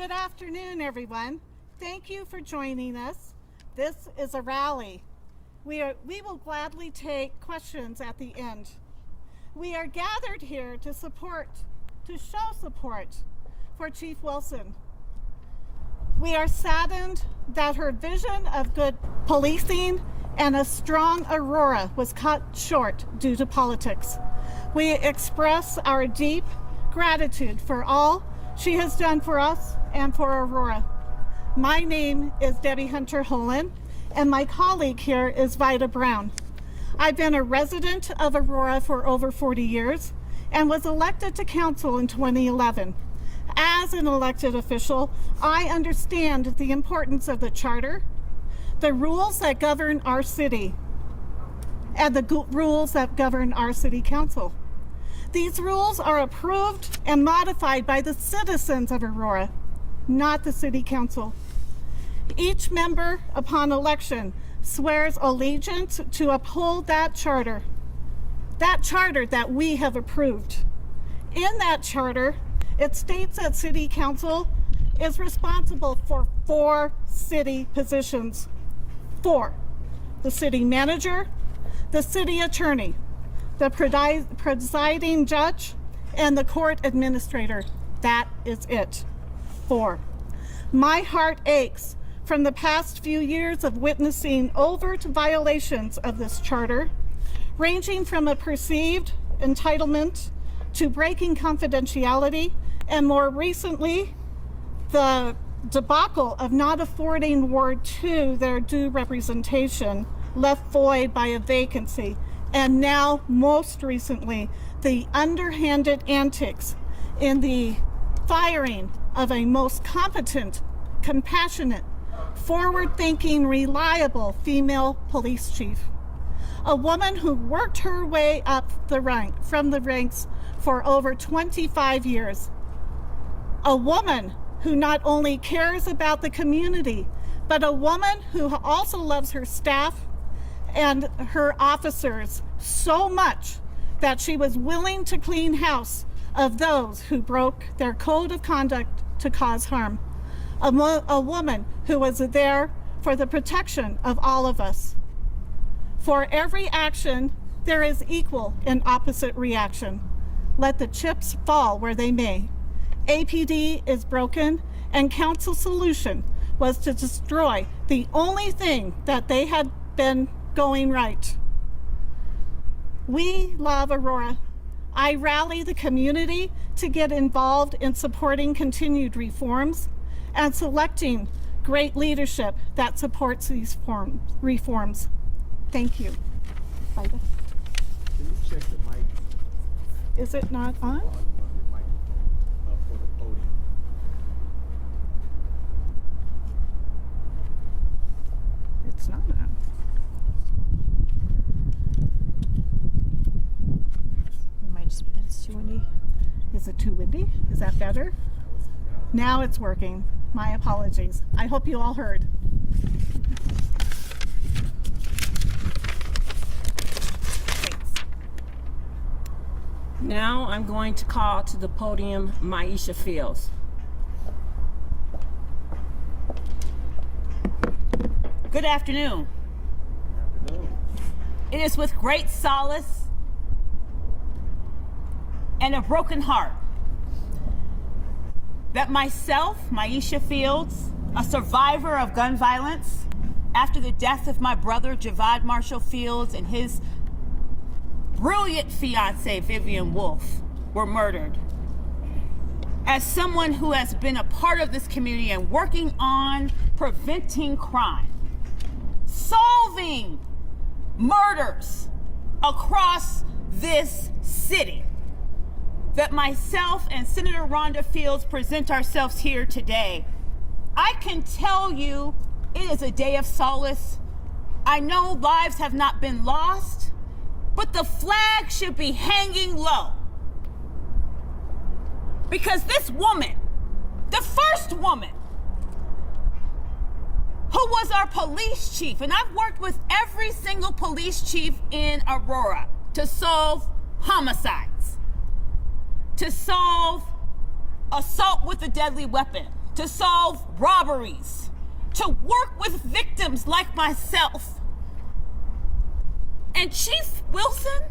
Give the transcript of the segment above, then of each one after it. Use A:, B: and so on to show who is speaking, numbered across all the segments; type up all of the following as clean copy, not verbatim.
A: Good afternoon, everyone. Thank you for joining us. This is a rally. We will gladly take questions at the end. We are gathered here to show support for Chief Wilson. We are saddened that her vision of good policing and a strong Aurora was cut short due to politics. We express our deep gratitude for all she has done for us and for Aurora. My name is Debbie Hunter-Holen, and my colleague here is Vida Brown. I've been a resident of Aurora for over 40 years and was elected to council in 2011. As an elected official, I understand the importance of the charter, the rules that govern our city, and the rules that govern our city council. These rules are approved and modified by the citizens of Aurora, not the city council. Each member, upon election, swears allegiance to uphold that charter that we have approved. In that charter, it states that city council is responsible for 4 city positions. 4: the city manager, the city attorney, the presiding judge, and the court administrator. That is it. 4. My heart aches from the past few years of witnessing overt violations of this charter, ranging from a perceived entitlement to breaking confidentiality, and more recently, the debacle of not affording Ward 2 their due representation, left void by a vacancy, and now, most recently, the underhanded antics in the firing of a most competent, compassionate, forward-thinking, reliable female police chief. A woman who worked her way up from the ranks for over 25 years. A woman who not only cares about the community, but a woman who also loves her staff and her officers so much that she was willing to clean house of those who broke their code of conduct to cause harm. A woman who was there for the protection of all of us. For every action, there is equal and opposite reaction. Let the chips fall where they may. APD is broken, and council's solution was to destroy the only thing that they had been going right. We love Aurora. I rally the community to get involved in supporting continued reforms and selecting great leadership that supports these reforms. Thank you. Vida.
B: Can you check the mic?
A: Is it not on?
B: Your microphone for the podium.
A: It's not on.
C: It might just be it's too windy.
A: Is it too windy? Is that better? Now it's working. My apologies. I hope you all heard. Thanks.
D: Now I'm going to call to the podium Maisha Fields. Good afternoon. It is with great solace and a broken heart that myself, Maisha Fields, a survivor of gun violence after the death of my brother Javad Marshall Fields and his brilliant fiance Vivian Wolf, were murdered. As someone who has been a part of this community and working on preventing crime, solving murders across this city, that myself and Senator Rhonda Fields present ourselves here today, I can tell you it is a day of solace. I know lives have not been lost, but the flag should be hanging low. Because this woman, the first woman who was our police chief, and I've worked with every single police chief in Aurora to solve homicides, to solve assault with a deadly weapon, to solve robberies, to work with victims like myself. And Chief Wilson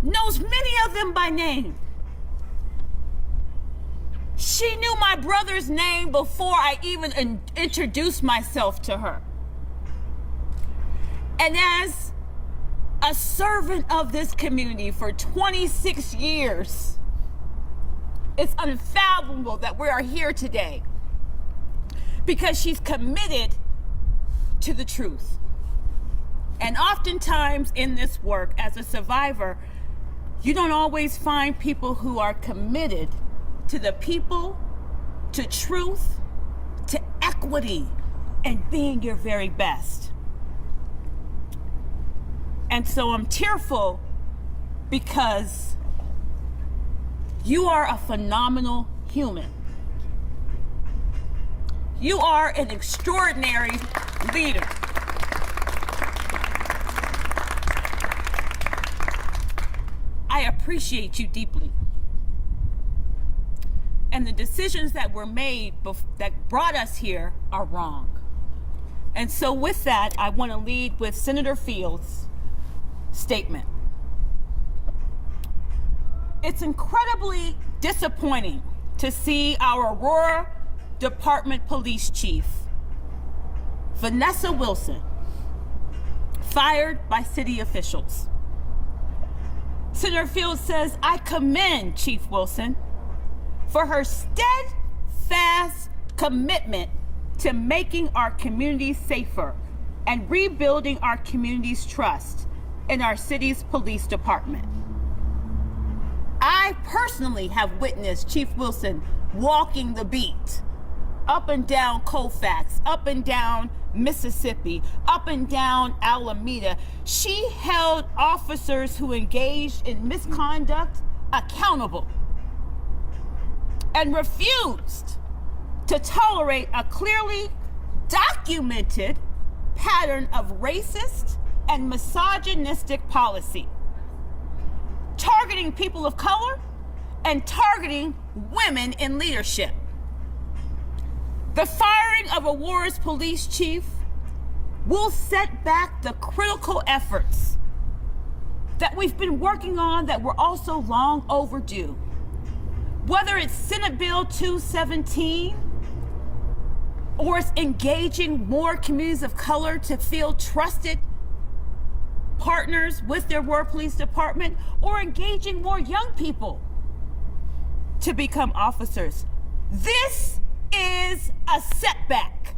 D: knows many of them by name. She knew my brother's name before I even introduced myself to her. And as a servant of this community for 26 years, it's unfathomable that we are here today because she's committed to the truth. And oftentimes in this work, as a survivor, you don't always find people who are committed to the people, to truth, to equity, and being your very best. And so I'm tearful because you are a phenomenal human. You are an extraordinary leader. I appreciate you deeply. And the decisions that were made that brought us here are wrong. And so with that, I want to lead with Senator Fields' statement. It's incredibly disappointing to see our Aurora Department Police Chief, Vanessa Wilson, fired by city officials. Senator Fields says, I commend Chief Wilson for her steadfast commitment to making our communities safer and rebuilding our community's trust in our city's police department. I personally have witnessed Chief Wilson walking the beat, up and down Colfax, up and down Mississippi, up and down Alameda. She held officers who engaged in misconduct accountable and refused to tolerate a clearly documented pattern of racist and misogynistic policy, targeting people of color and targeting women in leadership. The firing of Aurora's police chief will set back the critical efforts that we've been working on that were also long overdue. Whether it's Senate Bill 217, or it's engaging more communities of color to feel trusted partners with their Aurora Police Department, or engaging more young people to become officers. This is a setback.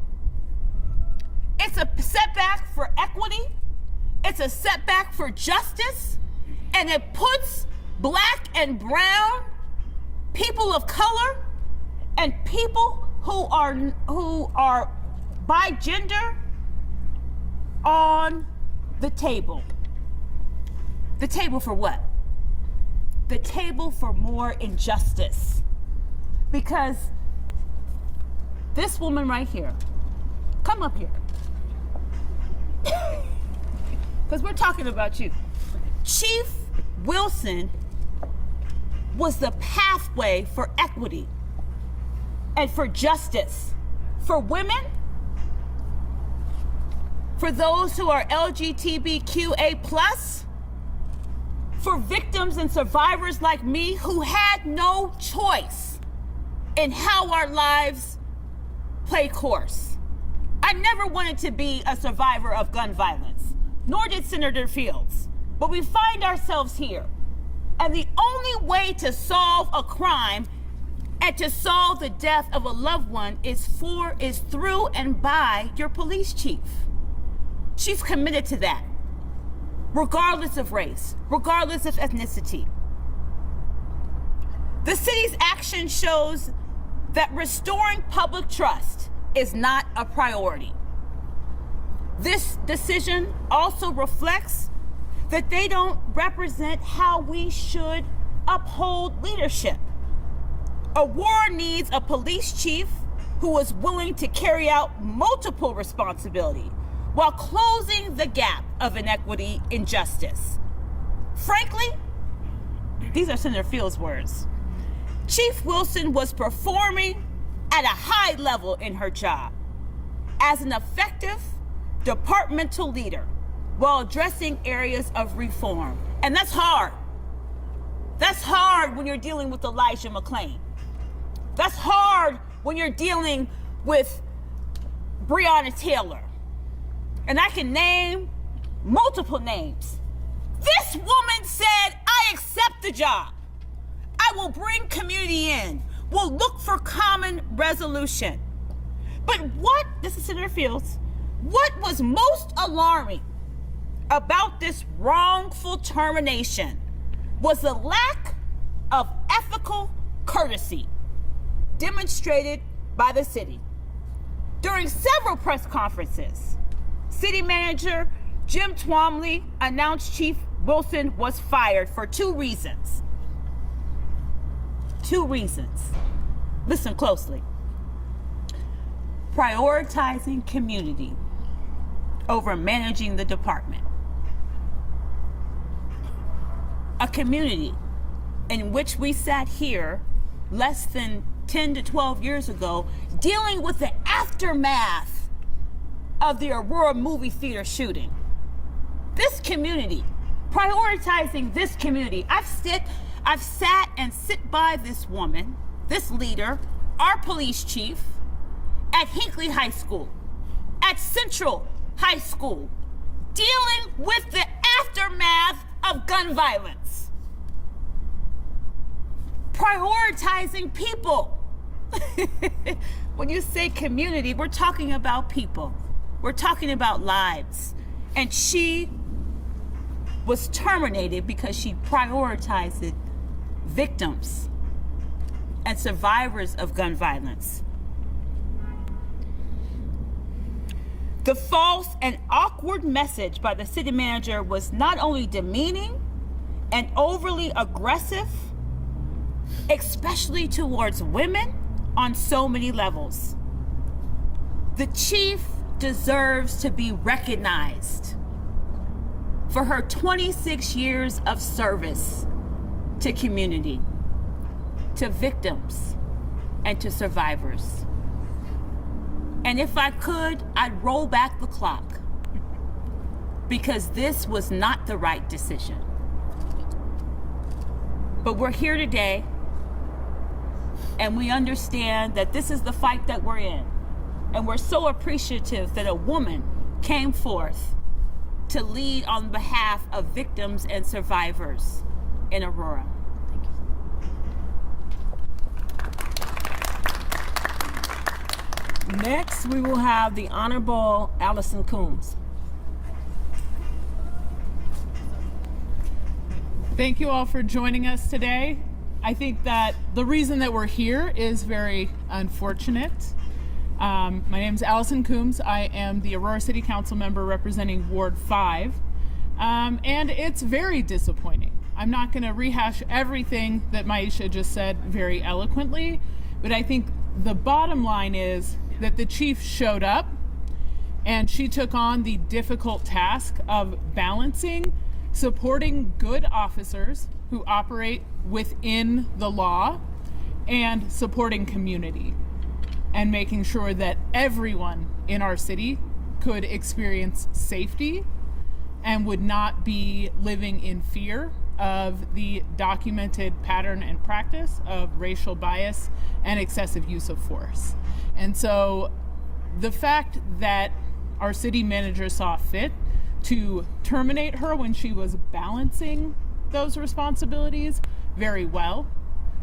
D: It's a setback for equity. It's a setback for justice. And it puts Black and brown people of color and people who are by gender on the table. The table for what? The table for more injustice. Because this woman right here, come up here. Because we're talking about you. Chief Wilson was the pathway for equity and for justice for women, for those who are LGBTQA+, for victims and survivors like me who had no choice in how our lives play course. I never wanted to be a survivor of gun violence, nor did Senator Fields, but we find ourselves here. And the only way to solve a crime and to solve the death of a loved one is through and by your police chief. She's committed to that, regardless of race, regardless of ethnicity. The city's action shows that restoring public trust is not a priority. This decision also reflects that they don't represent how we should uphold leadership. Aurora needs a police chief who is willing to carry out multiple responsibilities while closing the gap of inequity and justice. Frankly, these are Senator Fields' words. Chief Wilson was performing at a high level in her job as an effective departmental leader while addressing areas of reform. And that's hard. That's hard when you're dealing with Elijah McClain. That's hard when you're dealing with Breonna Taylor. And I can name multiple names. This woman said, I accept the job. I will bring community in. We'll look for common resolution. But this is Senator Fields, what was most alarming about this wrongful termination was the lack of ethical courtesy demonstrated by the city. During several press conferences, City Manager Jim Twomley announced Chief Wilson was fired for two reasons. Two reasons. Listen closely. Prioritizing community over managing the department. A community in which we sat here less than 10 to 12 years ago dealing with the aftermath of the Aurora movie theater shooting. This community, prioritizing this community. I've sat and sit by this woman, this leader, our police chief, at Hinckley High School, at Central High School, dealing with the aftermath of gun violence. Prioritizing people. When you say community, we're talking about people. We're talking about lives. And she was terminated because she prioritized victims and survivors of gun violence. The false and awkward message by the city manager was not only demeaning and overly aggressive, especially towards women on so many levels. The chief deserves to be recognized for her 26 years of service to community, to victims, and to survivors. And if I could, I'd roll back the clock, because this was not the right decision. But we're here today, and we understand that this is the fight that we're in. And we're so appreciative that a woman came forth to lead on behalf of victims and survivors in Aurora.
E: Next, we will have the Honorable Allison Coombs.
F: Thank you all for joining us today. I think that the reason that we're here is very unfortunate. My name is Allison Coombs. I am the Aurora City Council member representing Ward 5, and it's very disappointing. I'm not going to rehash everything that Maisha just said very eloquently, but I think the bottom line is that the chief showed up and she took on the difficult task of balancing supporting good officers who operate within the law and supporting community and making sure that everyone in our city could experience safety and would not be living in fear of the documented pattern and practice of racial bias and excessive use of force. And so the fact that our city manager saw fit to terminate her when she was balancing those responsibilities very well,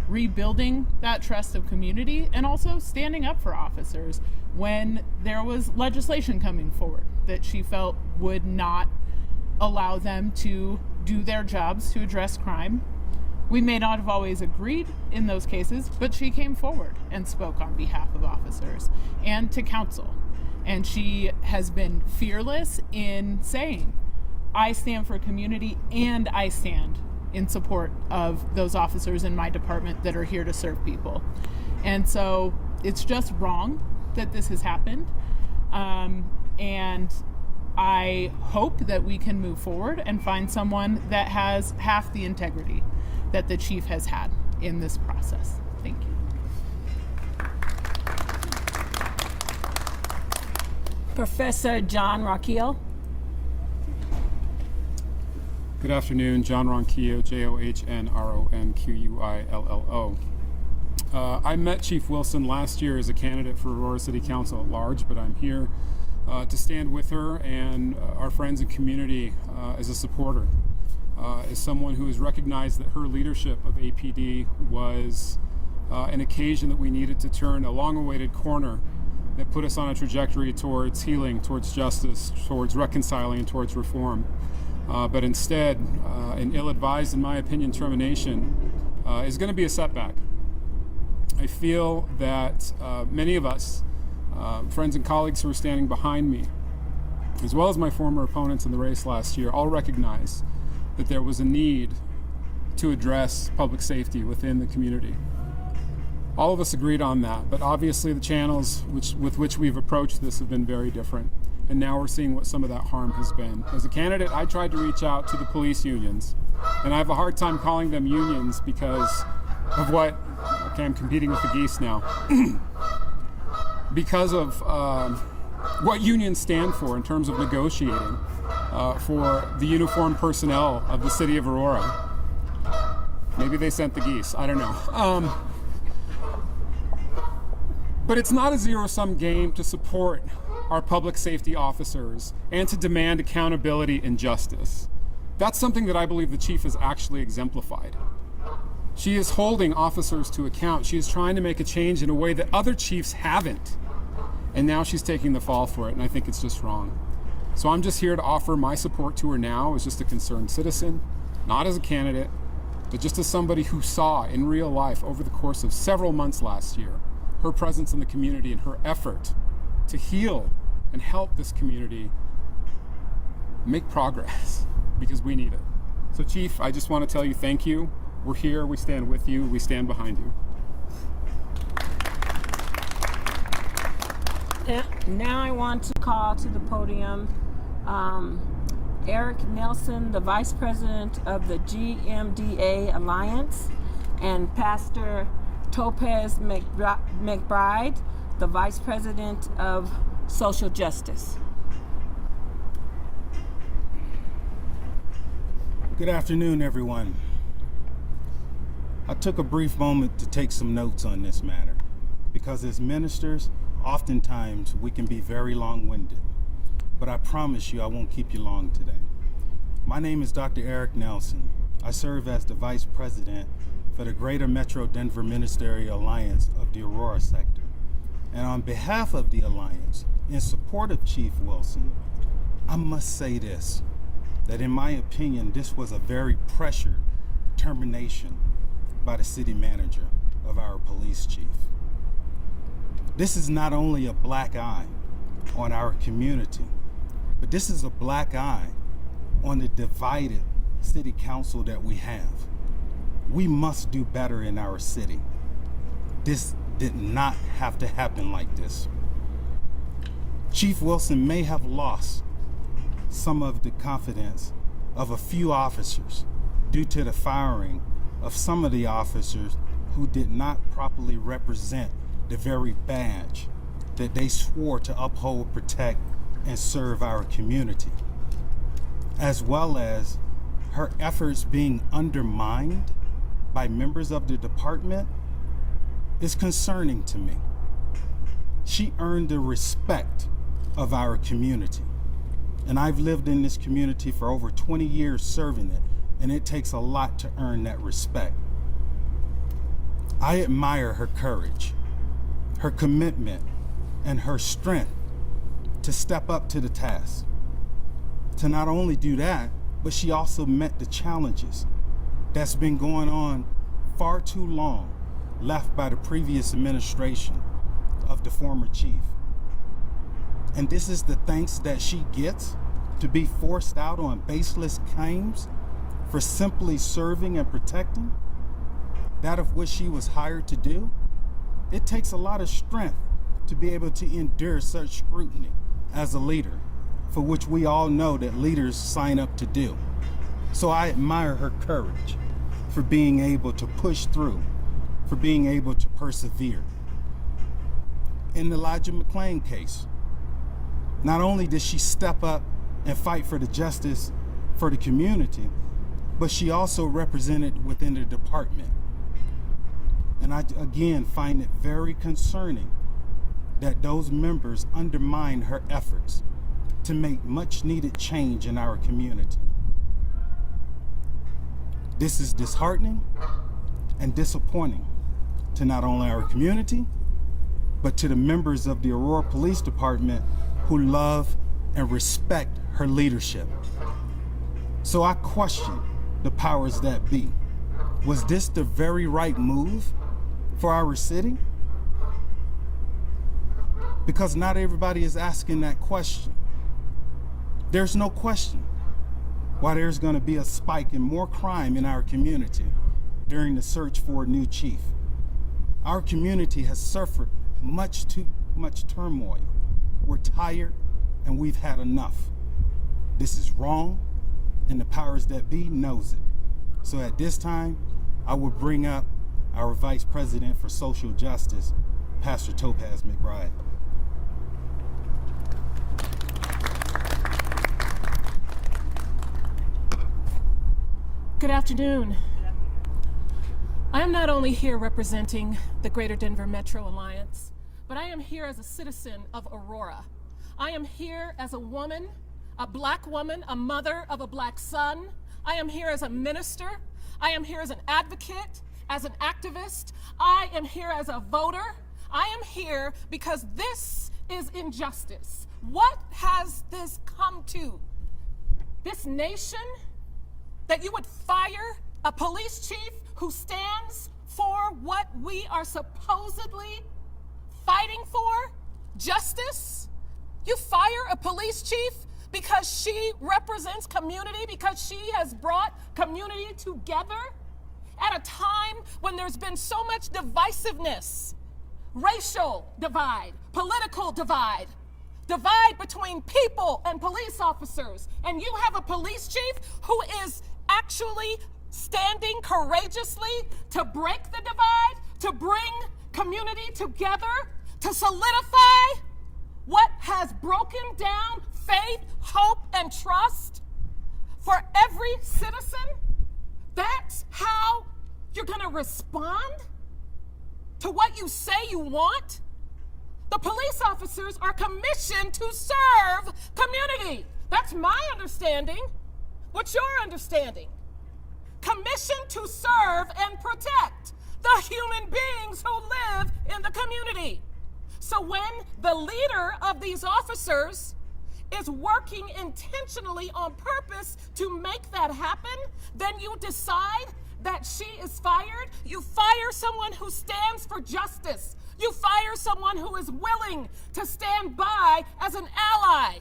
F: rebuilding that trust of community, and also standing up for officers when there was legislation coming forward that she felt would not allow them to do their jobs to address crime. We may not have always agreed in those cases, but she came forward and spoke on behalf of officers and to council. And she has been fearless in saying, I stand for community and I stand in support of those officers in my department that are here to serve people. And so it's just wrong that this has happened. And I hope that we can move forward and find someone that has half the integrity that the chief has had in this process. Thank you.
E: Professor John Rockeel.
G: Good afternoon, John Ronquillo, JOHNRONQUILLO. I met Chief Wilson last year as a candidate for Aurora City Council at large, but I'm here to stand with her and our friends and community as a supporter, as someone who has recognized that her leadership of APD was an occasion that we needed to turn a long-awaited corner that put us on a trajectory towards healing, towards justice, towards reconciling, and towards reform. But instead, an ill-advised, in my opinion, termination is going to be a setback. I feel that many of us, friends and colleagues who are standing behind me, as well as my former opponents in the race last year, all recognize that there was a need to address public safety within the community. All of us agreed on that, but obviously the channels with which we've approached this have been very different. And now we're seeing what some of that harm has been. As a candidate, I tried to reach out to the police unions, and I have a hard time calling them unions because of what, okay, I'm competing with the geese now, because of what unions stand for in terms of negotiating for the uniformed personnel of the city of Aurora. Maybe they sent the geese, I don't know. But it's not a zero-sum game to support our public safety officers and to demand accountability and justice. That's something that I believe the chief has actually exemplified. She is holding officers to account. She is trying to make a change in a way that other chiefs haven't. And now she's taking the fall for it, and I think it's just wrong. So I'm just here to offer my support to her now as just a concerned citizen, not as a candidate, but just as somebody who saw in real life over the course of several months last year her presence in the community and her effort to heal and help this community make progress, because we need it. So Chief, I just want to tell you thank you. We're here, we stand with you, we stand behind you.
E: Now I want to call to the podium Eric Nelson, the Vice President of the GMDA Alliance, and Pastor Topaz Mcbride, the Vice President of Social Justice.
H: Good afternoon, everyone. I took a brief moment to take some notes on this matter, because as ministers, oftentimes we can be very long-winded, but I promise you I won't keep you long today. My name is Dr. Eric Nelson. I serve as the Vice President for the Greater Metro Denver Ministerial Alliance of the Aurora sector. And on behalf of the Alliance, in support of Chief Wilson, I must say this, that in my opinion, this was a very pressured termination by the city manager of our police chief. This is not only a black eye on our community, but this is a black eye on the divided city council that we have. We must do better in our city. This did not have to happen like this. Chief Wilson may have lost some of the confidence of a few officers due to the firing of some of the officers who did not properly represent the very badge that they swore to uphold, protect, and serve our community, as well as her efforts being undermined by members of the department is concerning to me. She earned the respect of our community. And I've lived in this community for over 20 years serving it, and it takes a lot to earn that respect. I admire her courage, her commitment, and her strength to step up to the task. To not only do that, but she also met the challenges that's been going on far too long, left by the previous administration of the former chief. And this is the thanks that she gets to be forced out on baseless claims for simply serving and protecting that of which she was hired to do. It takes a lot of strength to be able to endure such scrutiny as a leader, for which we all know that leaders sign up to do. So I admire her courage for being able to push through, for being able to persevere. In the Elijah McClain case, Not only did she step up and fight for the justice for the community, but she also represented within the department. And I, again, find it very concerning that those members undermine her efforts to make much needed change in our community. This is disheartening and disappointing to not only our community, but to the members of the Aurora Police Department who love and respect her leadership. So I question the powers that be. Was this the very right move for our city? Because not everybody is asking that question. There's no question why there's going to be a spike in more crime in our community during the search for a new chief. Our community has suffered much too much turmoil. We're tired and we've had enough. This is wrong, and the powers that be knows it. So at this time, I will bring up our Vice President for Social Justice, Pastor Topaz Mcbride.
I: Good afternoon. I am not only here representing the Greater Denver Metro Alliance, but I am here as a citizen of Aurora. I am here as a woman, a black woman, a mother of a black son. I am here as a minister. I am here as an advocate, as an activist. I am here as a voter. I am here because this is injustice. What has this come to? This nation, that you would fire a police chief who stands for what we are supposedly fighting for? Justice? You fire a police chief because she represents community, because she has brought community together at a time when there's been so much divisiveness, racial divide, political divide between people and police officers, and you have a police chief who is actually standing courageously to break the divide, to bring community together, to solidify what has broken down faith, hope, and trust for every citizen. That's how you're going to respond to what you say you want? The police officers are commissioned to serve community. That's my understanding. What's your understanding? Commissioned to serve and protect the human beings who live in the community. So when the leader of these officers is working intentionally on purpose to make that happen, then you decide that she is fired. You fire someone who stands for justice. You fire someone who is willing to stand by as an ally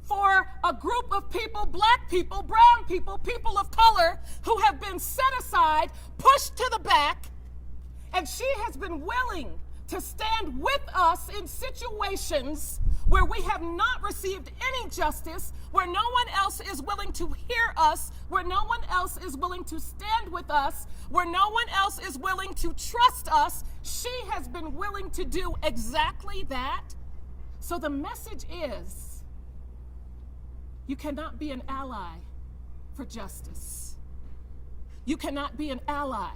I: for a group of people, black people, brown people, people of color, who have been set aside, pushed to the back, and she has been willing to stand with us in situations where we have not received any justice, where no one else is willing to hear us, where no one else is willing to stand with us, where no one else is willing to trust us. She has been willing to do exactly that. So the message is, you cannot be an ally for justice. You cannot be an ally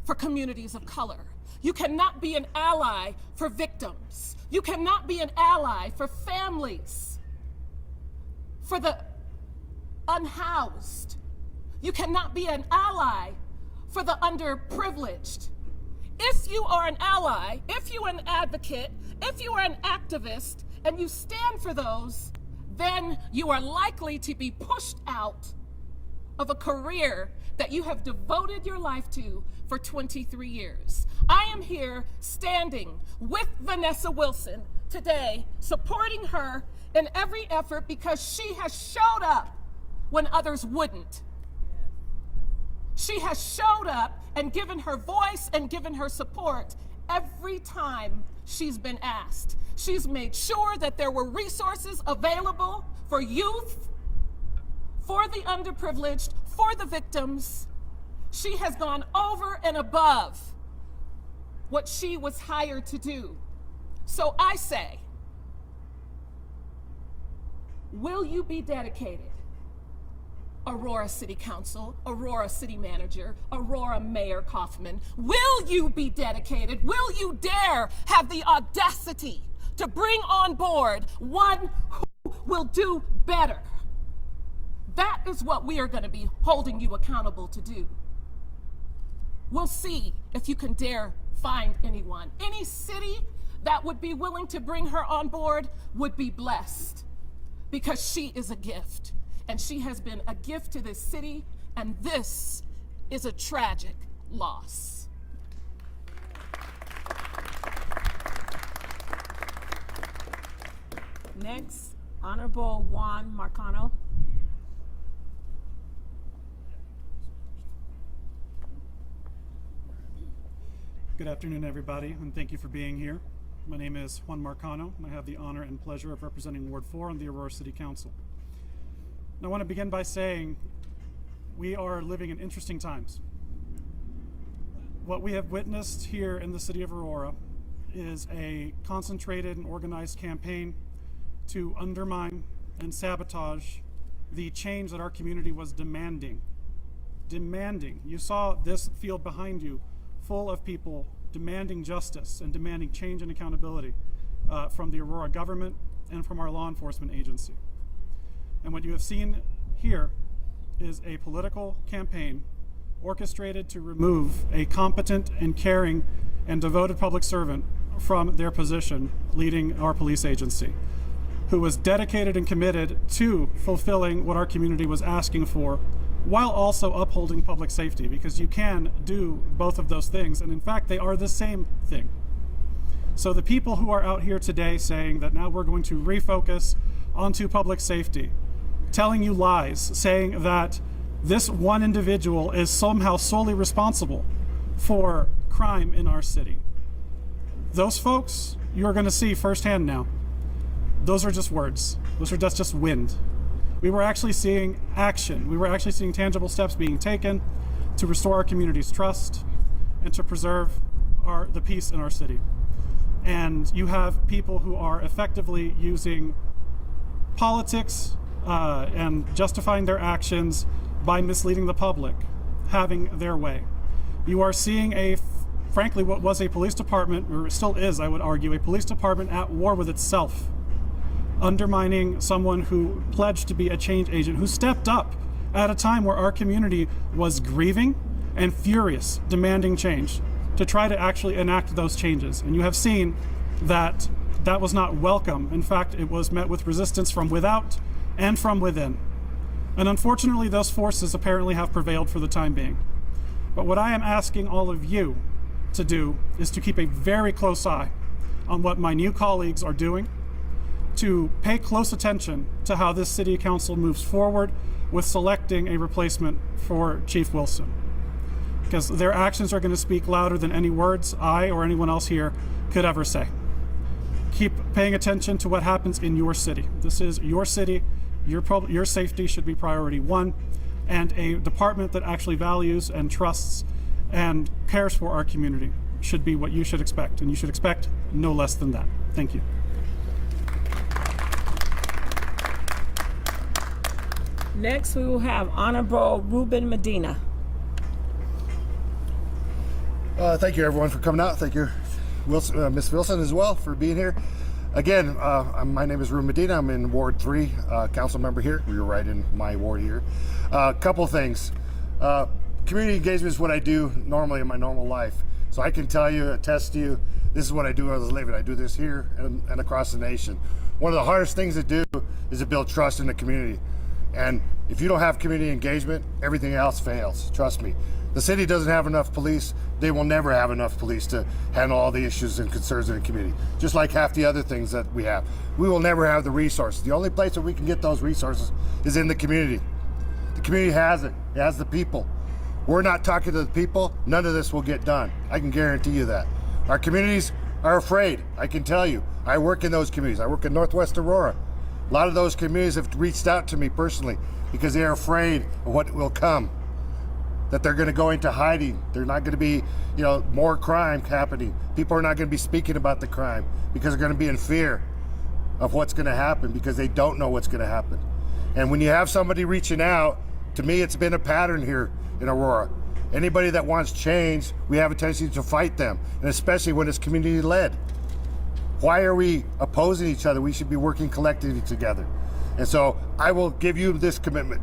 I: for communities of color. You cannot be an ally for victims. You cannot be an ally for families, for the unhoused. You cannot be an ally for the underprivileged. If you are an ally, if you are an advocate, if you are an activist, and you stand for those, then you are likely to be pushed out of a career that you have devoted your life to for 23 years. I am here standing with Vanessa Wilson today, supporting her in every effort because she has showed up when others wouldn't. She has showed up and given her voice and given her support every time she's been asked. She's made sure that there were resources available for youth, for the underprivileged, for the victims. She has gone over and above what she was hired to do. So I say, will you be dedicated? Aurora City Council, Aurora City Manager, Aurora Mayor Kaufman, will you be dedicated? Will you dare have the audacity to bring on board one who will do better? That is what we are going to be holding you accountable to do. We'll see if you can dare find anyone. Any city that would be willing to bring her on board would be blessed, because she is a gift, and she has been a gift to this city, and this is a tragic loss.
E: Next, Honorable Juan Marcano.
J: Good afternoon, everybody, and thank you for being here. My name is Juan Marcano, and I have the honor and pleasure of representing Ward 4 on the Aurora City Council. And I want to begin by saying we are living in interesting times. What we have witnessed here in the city of Aurora is a concentrated and organized campaign to undermine and sabotage the change that our community was demanding. You saw this field behind you full of people demanding justice and demanding change and accountability from the Aurora government and from our law enforcement agency. And what you have seen here is a political campaign orchestrated to remove a competent and caring and devoted public servant from their position leading our police agency, who was dedicated and committed to fulfilling what our community was asking for, while also upholding public safety, because you can do both of those things, and in fact they are the same thing. So the people who are out here today saying that now we're going to refocus onto public safety, telling you lies, saying that this one individual is somehow solely responsible for crime in our city, those folks you're going to see firsthand now. Those are just words. That's just wind. We were actually seeing action. We were actually seeing tangible steps being taken to restore our community's trust and to preserve the peace in our city. And you have people who are effectively using politics and justifying their actions by misleading the public, having their way. You are seeing frankly, what was a police department, or still is, I would argue, a police department at war with itself, undermining someone who pledged to be a change agent, who stepped up at a time where our community was grieving and furious, demanding change, to try to actually enact those changes. And you have seen that that was not welcome. In fact, it was met with resistance from without and from within. And unfortunately, those forces apparently have prevailed for the time being. But what I am asking all of you to do is to keep a very close eye on what my new colleagues are doing, to pay close attention to how this city council moves forward with selecting a replacement for Chief Wilson, because their actions are going to speak louder than any words I or anyone else here could ever say. Keep paying attention to what happens in your city. This is your city. Your safety should be priority one, and a department that actually values and trusts and cares for our community should be what you should expect, and you should expect no less than that. Thank you.
E: Next, we will have Honorable Ruben Medina.
K: Thank you, everyone, for coming out. Thank you, Ms. Wilson, as well, for being here. Again, my name is Ruben Medina. I'm in Ward 3, council member here. You're right in my ward here. A couple things. Community engagement is what I do normally in my normal life. So I can tell you, attest to you, this is what I do as a living. I do this here and across the nation. One of the hardest things to do is to build trust in the community. And if you don't have community engagement, everything else fails. Trust me. The city doesn't have enough police. They will never have enough police to handle all the issues and concerns in the community. Just like half the other things that we have. We will never have the resources. The only place that we can get those resources is in the community. The community has it. It has the people. We're not talking to the people, none of this will get done. I can guarantee you that. Our communities are afraid. I can tell you. I work in those communities. I work in Northwest Aurora. A lot of those communities have reached out to me personally because they are afraid of what will come. That they're going to go into hiding. There's not going to be, more crime happening. People are not going to be speaking about the crime because they're going to be in fear. of what's going to happen because they don't know what's going to happen. And when you have somebody reaching out, to me, it's been a pattern here in Aurora. Anybody that wants change, we have a tendency to fight them, and especially when it's community-led. Why are we opposing each other? We should be working collectively together. And so I will give you this commitment,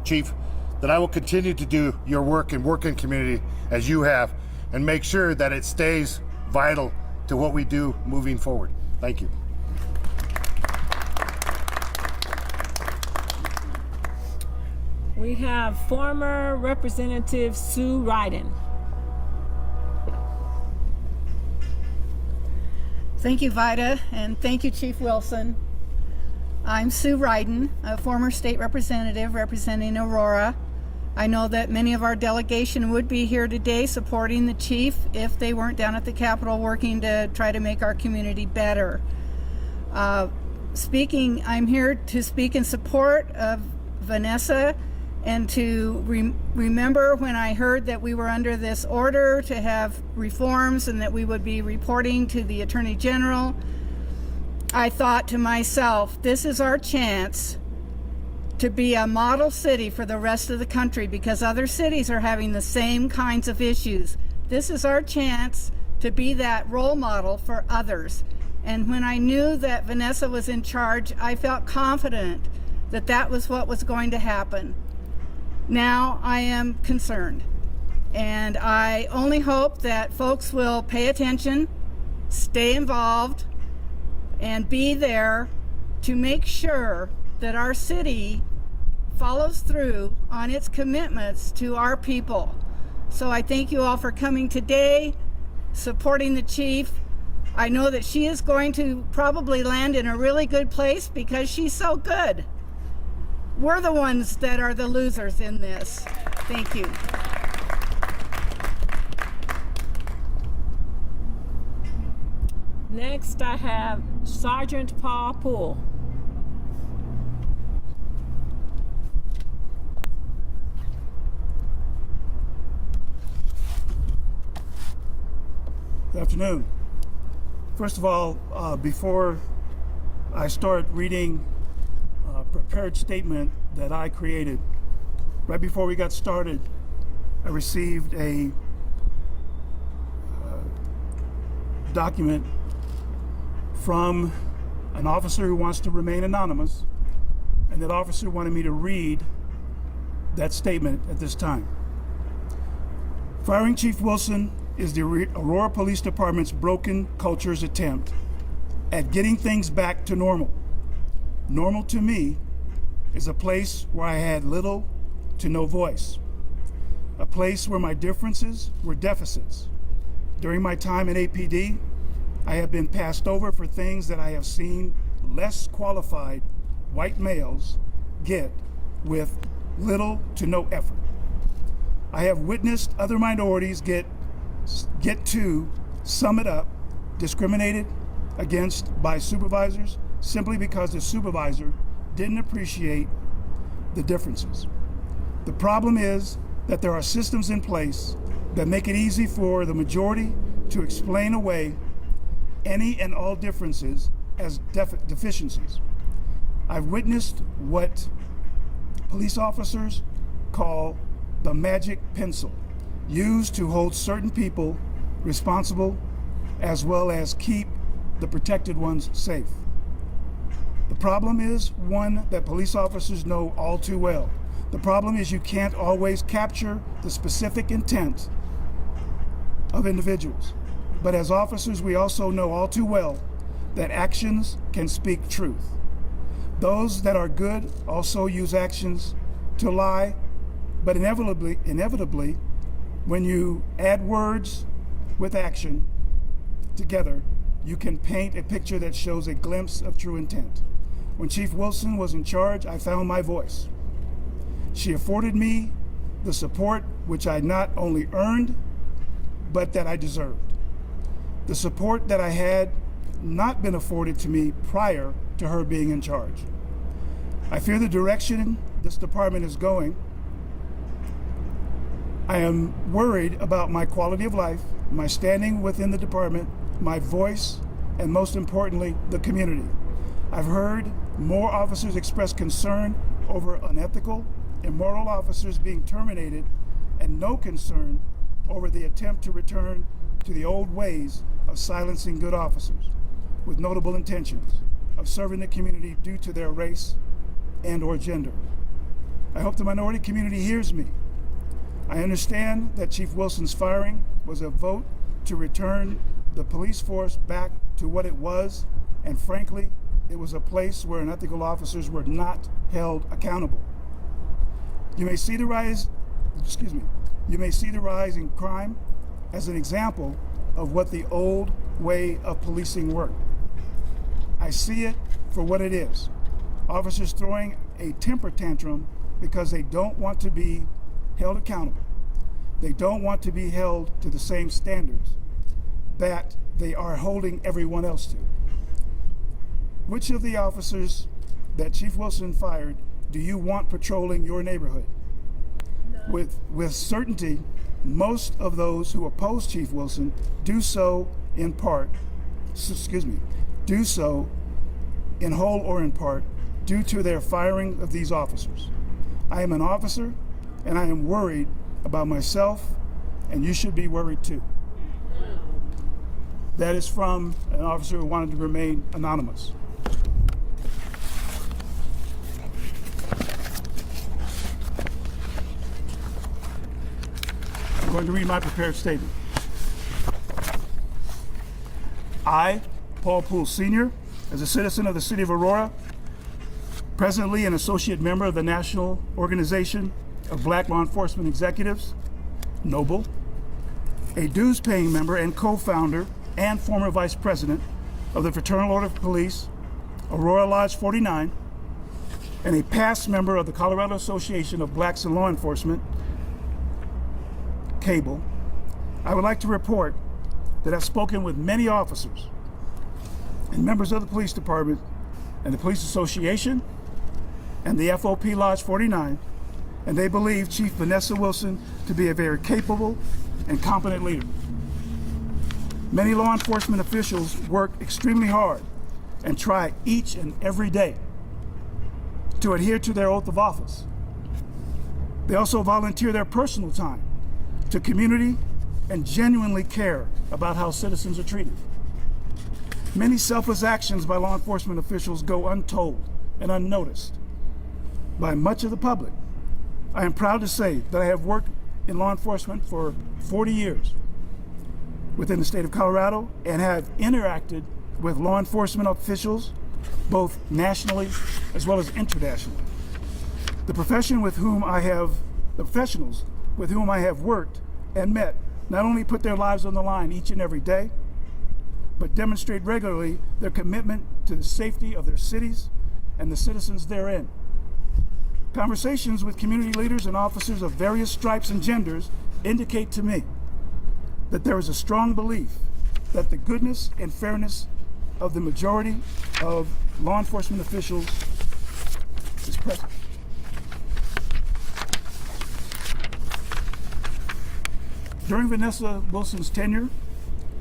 K: Chief, that I will continue to do your work and work in community as you have, and make sure that it stays vital to what we do moving forward. Thank you.
E: We have former Representative Sue Ryden.
L: Thank you, Vida, and thank you, Chief Wilson. I'm Sue Ryden, a former state representative representing Aurora. I know that many of our delegation would be here today supporting the chief if they weren't down at the Capitol working to try to make our community better. I'm here to speak in support of Vanessa and to remember when I heard that we were under this order to have reforms and that we would be reporting to the Attorney General. I thought to myself, this is our chance to be a model city for the rest of the country because other cities are having the same kinds of issues. This is our chance to be that role model for others. And when I knew that Vanessa was in charge, I felt confident that that was what was going to happen. Now I am concerned, and I only hope that folks will pay attention, stay involved, and be there to make sure that our city follows through on its commitments to our people. So I thank you all for coming today, supporting the chief. I know that she is going to probably land in a really good place because she's so good. We're the ones that are the losers in this. Thank you.
E: Next, I have Sergeant Paul Poole.
J: Good afternoon. First of all, before I start reading a prepared statement that I created, right before we got started, I received a document from an officer who wants to remain anonymous, and that officer wanted me to read that statement at this time. Firing Chief Wilson is the Aurora Police Department's broken culture's attempt at getting things back to normal. Normal to me is a place where I had little to no voice, a place where my differences were deficits. During my time in APD, I have been passed over for things that I have seen less qualified white males get with little to no effort. I have witnessed other minorities get to sum it up, discriminated against by supervisors simply because the supervisor didn't appreciate the differences. The problem is that there are systems in place that make it easy for the majority to explain away any and all differences as deficiencies. I've witnessed what police officers call the magic pencil, used to hold certain people responsible as well as keep the protected ones safe. The problem is one that police officers know all too well. The problem is you can't always capture the specific intent of individuals. But as officers, we also know all too well that actions can speak truth. Those that are good also use actions to lie, but inevitably, when you add words with action together, you can paint a picture that shows a glimpse of true intent. When Chief Wilson was in charge, I found my voice. She afforded me the support which I not only earned, but that I deserved. The support that I had not been afforded to me prior to her being in charge. I fear the direction this department is going. I am worried about my quality of life, my standing within the department, my voice, and most importantly, the community.
M: I've heard more officers express concern over unethical, immoral officers being terminated, and no concern over the attempt to return to the old ways of silencing good officers with notable intentions of serving the community due to their race and or gender. I hope the minority community hears me. I understand that Chief Wilson's firing was a vote to return the police force back to what it was, and frankly, it was a place where unethical officers were not held accountable. You may see the rise in crime as an example of what the old way of policing worked. I see it for what it is. Officers throwing a temper tantrum because they don't want to be held accountable. They don't want to be held to the same standards that they are holding everyone else to. Which of the officers that Chief Wilson fired do you want patrolling your neighborhood? With certainty, most of those who oppose Chief Wilson do so in whole or in part, due to their firing of these officers. I am an officer, and I am worried about myself, and you should be worried too. That is from an officer who wanted to remain anonymous. I'm going to read my prepared statement. I, Paul Poole Sr., as a citizen of the city of Aurora, presently an associate member of the National Organization of Black Law Enforcement Executives, NOBLE, a dues-paying member and co-founder and former vice president of the Fraternal Order of Police, Aurora Lodge 49, and a past member of the Colorado Association of Blacks in Law Enforcement, CABLE, I would like to report that I've spoken with many officers and members of the police department and the police association and the FOP Lodge 49, and they believe Chief Vanessa Wilson to be a very capable and competent leader. Many law enforcement officials work extremely hard and try each and every day to adhere to their oath of office. They also volunteer their personal time to community and genuinely care about how citizens are treated. Many selfless actions by law enforcement officials go untold and unnoticed by much of the public. I am proud to say that I have worked in law enforcement for 40 years within the state of Colorado and have interacted with law enforcement officials both nationally as well as internationally. The professionals with whom I have worked and met not only put their lives on the line each and every day, but demonstrate regularly their commitment to the safety of their cities and the citizens therein. Conversations with community leaders and officers of various stripes and genders indicate to me that there is a strong belief that the goodness and fairness of the majority of law enforcement officials is present. During Vanessa Wilson's tenure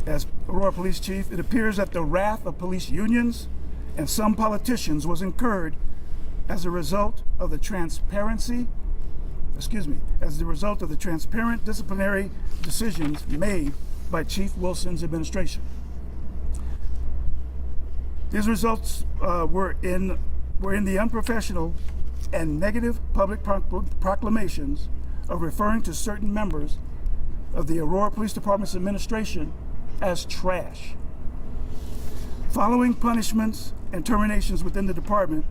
M: as Aurora Police Chief, it appears that the wrath of police unions and some politicians was incurred as a result of the transparent disciplinary decisions made by Chief Wilson's administration. These results were in the unprofessional and negative public proclamations of referring to certain members of the Aurora Police Department's administration as trash. Following punishments and terminations within the department,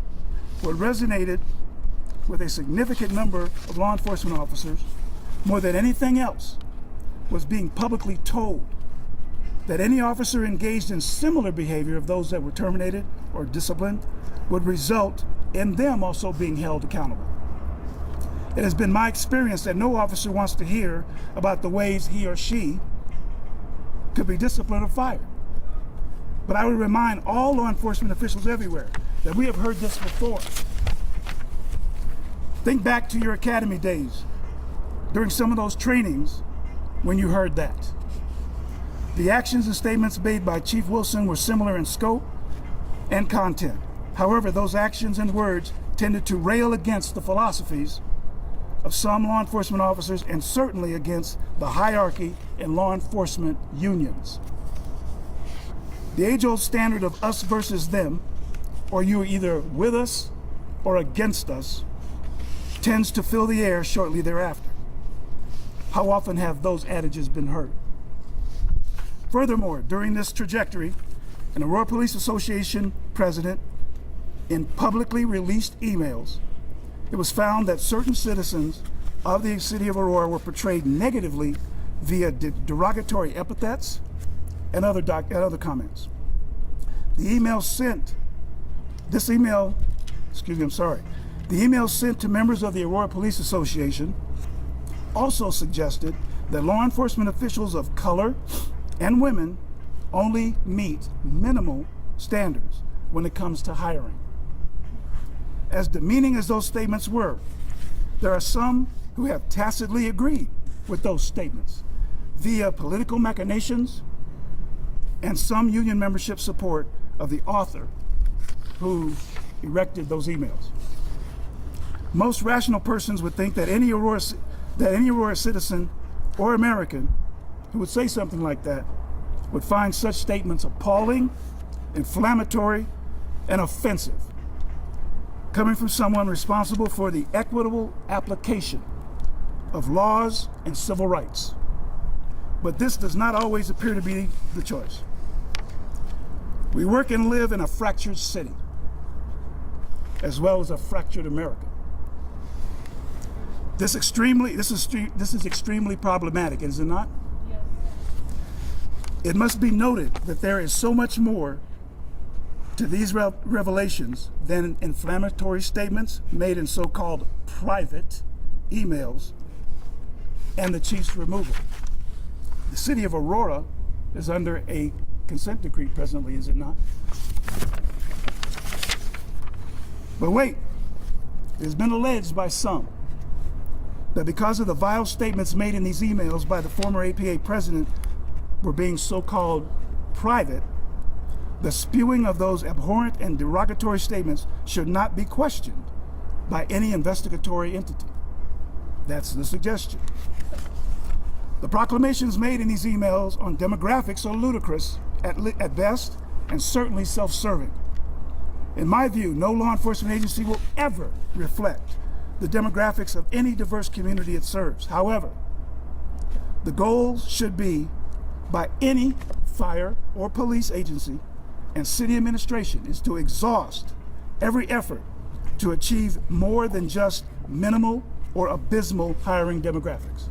M: what resonated with a significant number of law enforcement officers more than anything else was being publicly told that any officer engaged in similar behavior of those that were terminated or disciplined would result in them also being held accountable. It has been my experience that no officer wants to hear about the ways he or she could be disciplined or fired. But I would remind all law enforcement officials everywhere that we have heard this before. Think back to your academy days, during some of those trainings when you heard that. The actions and statements made by Chief Wilson were similar in scope and content. However, those actions and words tended to rail against the philosophies of some law enforcement officers and certainly against the hierarchy in law enforcement unions. The age-old standard of us versus them, or you're either with us or against us, tends to fill the air shortly thereafter. How often have those adages been heard? Furthermore, during this trajectory, an Aurora Police Association president, in publicly released emails, it was found that certain citizens of the city of Aurora were portrayed negatively via derogatory epithets and other comments. The email sent to members of the Aurora Police Association also suggested that law enforcement officials of color and women only meet minimal standards when it comes to hiring. As demeaning as those statements were, there are some who have tacitly agreed with those statements via political machinations and some union membership support of the author who erected those emails. Most rational persons would think that any Aurora citizen or American who would say something like that would find such statements appalling, inflammatory, and offensive, coming from someone responsible for the equitable application of laws and civil rights. But this does not always appear to be the choice. We work and live in a fractured city, as well as a fractured America. This is extremely problematic, is it not? Yes. It must be noted that there is so much more to these revelations than inflammatory statements made in so-called private emails and the chief's removal. The city of Aurora is under a consent decree presently, is it not? But wait, it has been alleged by some that because of the vile statements made in these emails by the former APA president were being so-called private, the spewing of those abhorrent and derogatory statements should not be questioned by any investigatory entity. That's the suggestion. The proclamations made in these emails on demographics are ludicrous at best and certainly self-serving. In my view, no law enforcement agency will ever reflect the demographics of any diverse community it serves. However, the goal should be by any fire or police agency and city administration is to exhaust every effort to achieve more than just minimal or abysmal hiring demographics.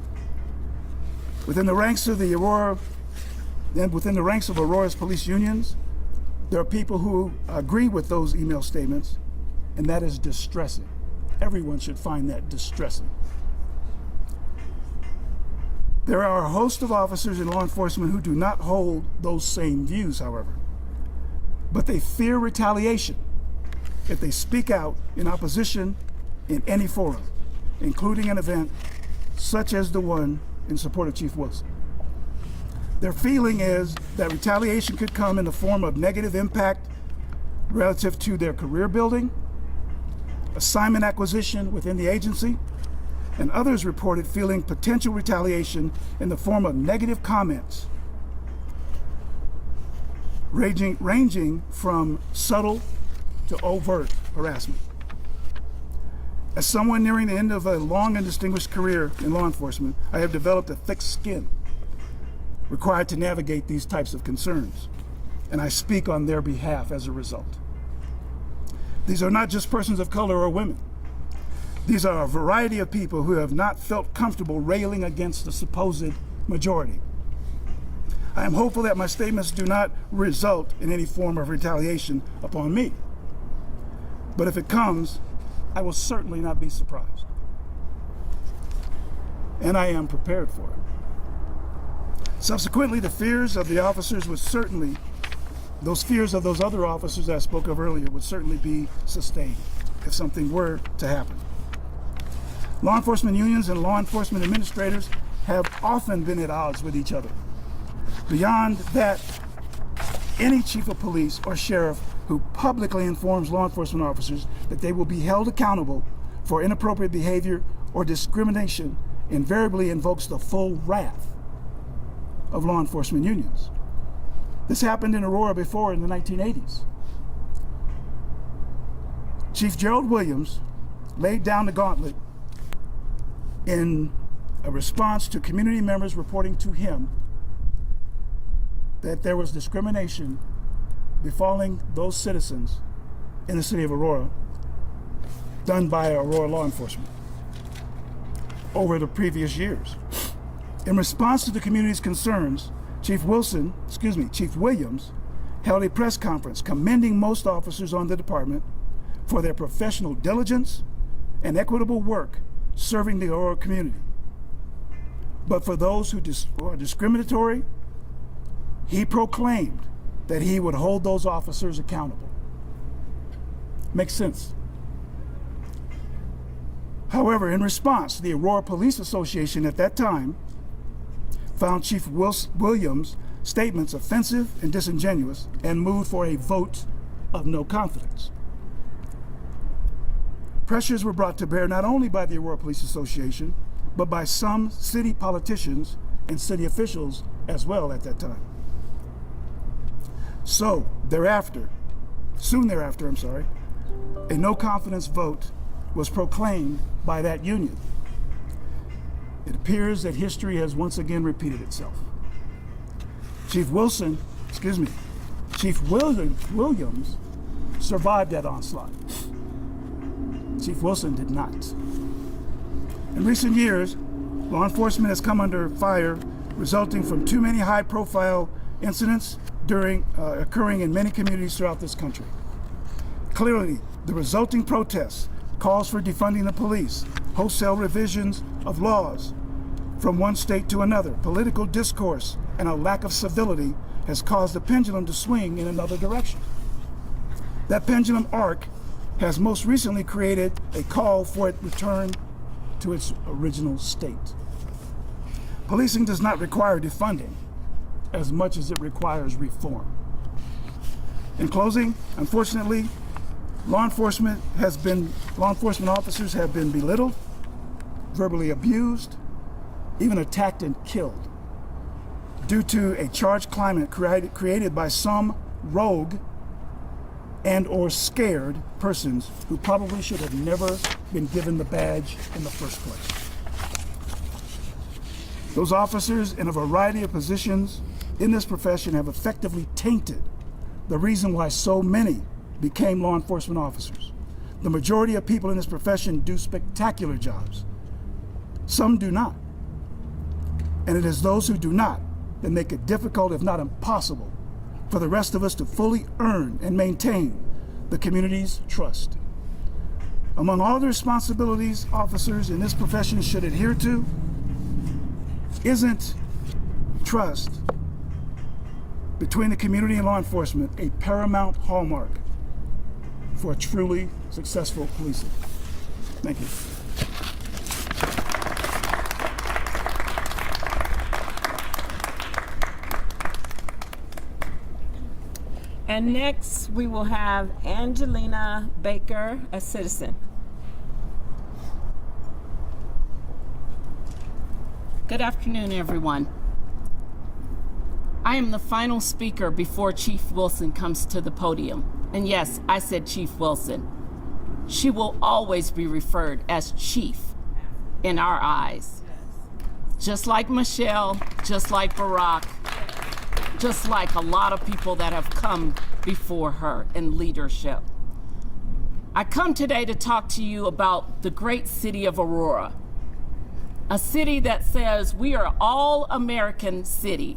M: Within the ranks of Aurora's police unions, there are people who agree with those email statements, and that is distressing. Everyone should find that distressing. There are a host of officers in law enforcement who do not hold those same views, however, but they fear retaliation if they speak out in opposition in any forum, including an event such as the one in support of Chief Wilson. Their feeling is that retaliation could come in the form of negative impact relative to their career building, assignment acquisition within the agency, and others reported feeling potential retaliation in the form of negative comments, ranging from subtle to overt harassment. As someone nearing the end of a long and distinguished career in law enforcement, I have developed a thick skin required to navigate these types of concerns, and I speak on their behalf as a result. These are not just persons of color or women. These are a variety of people who have not felt comfortable railing against the supposed majority. I am hopeful that my statements do not result in any form of retaliation upon me. But if it comes, I will certainly not be surprised. And I am prepared for it. Subsequently, the fears of the officers would certainly, those fears of those other officers I spoke of earlier would certainly be sustained if something were to happen. Law enforcement unions and law enforcement administrators have often been at odds with each other. Beyond that, any chief of police or sheriff who publicly informs law enforcement officers that they will be held accountable for inappropriate behavior or discrimination invariably invokes the full wrath of law enforcement unions. This happened in Aurora before in the 1980s. Chief Gerald Williams laid down the gauntlet in a response to community members reporting to him that there was discrimination befalling those citizens in the city of Aurora done by Aurora law enforcement over the previous years. In response to the community's concerns, Chief Williams held a press conference commending most officers on the department for their professional diligence and equitable work serving the Aurora community. But for those who are discriminatory, he proclaimed that he would hold those officers accountable. Makes sense. However, in response, the Aurora Police Association at that time found Chief Williams' statements offensive and disingenuous and moved for a vote of no confidence. Pressures were brought to bear not only by the Aurora Police Association, but by some city politicians and city officials as well at that time. So, soon thereafter, a no confidence vote was proclaimed by that union. It appears that history has once again repeated itself. Chief Williams survived that onslaught. Chief Wilson did not. In recent years, law enforcement has come under fire resulting from too many high-profile incidents occurring in many communities throughout this country. Clearly, the resulting protests, calls for defunding the police, wholesale revisions of laws from one state to another, political discourse, and a lack of civility has caused the pendulum to swing in another direction. That pendulum arc has most recently created a call for it return to its original state. Policing does not require defunding as much as it requires reform. In closing, unfortunately, law enforcement officers have been belittled, verbally abused, even attacked and killed due to a charged climate created by some rogue and or scared persons who probably should have never been given the badge in the first place. Those officers in a variety of positions in this profession have effectively tainted the reason why so many became law enforcement officers. The majority of people in this profession do spectacular jobs. Some do not. And it is those who do not that make it difficult, if not impossible, for the rest of us to fully earn and maintain the community's trust. Among all the responsibilities officers in this profession should adhere to, isn't trust between the community and law enforcement a paramount hallmark for truly successful policing? Thank you.
E: And next we will have Angelina Baker, a citizen.
N: Good afternoon, everyone. I am the final speaker before Chief Wilson comes to the podium. And yes, I said Chief Wilson. She will always be referred as Chief in our eyes. Just like Michelle, just like Barack, just like a lot of people that have come before her in leadership. I come today to talk to you about the great city of Aurora, a city that says we are all American city.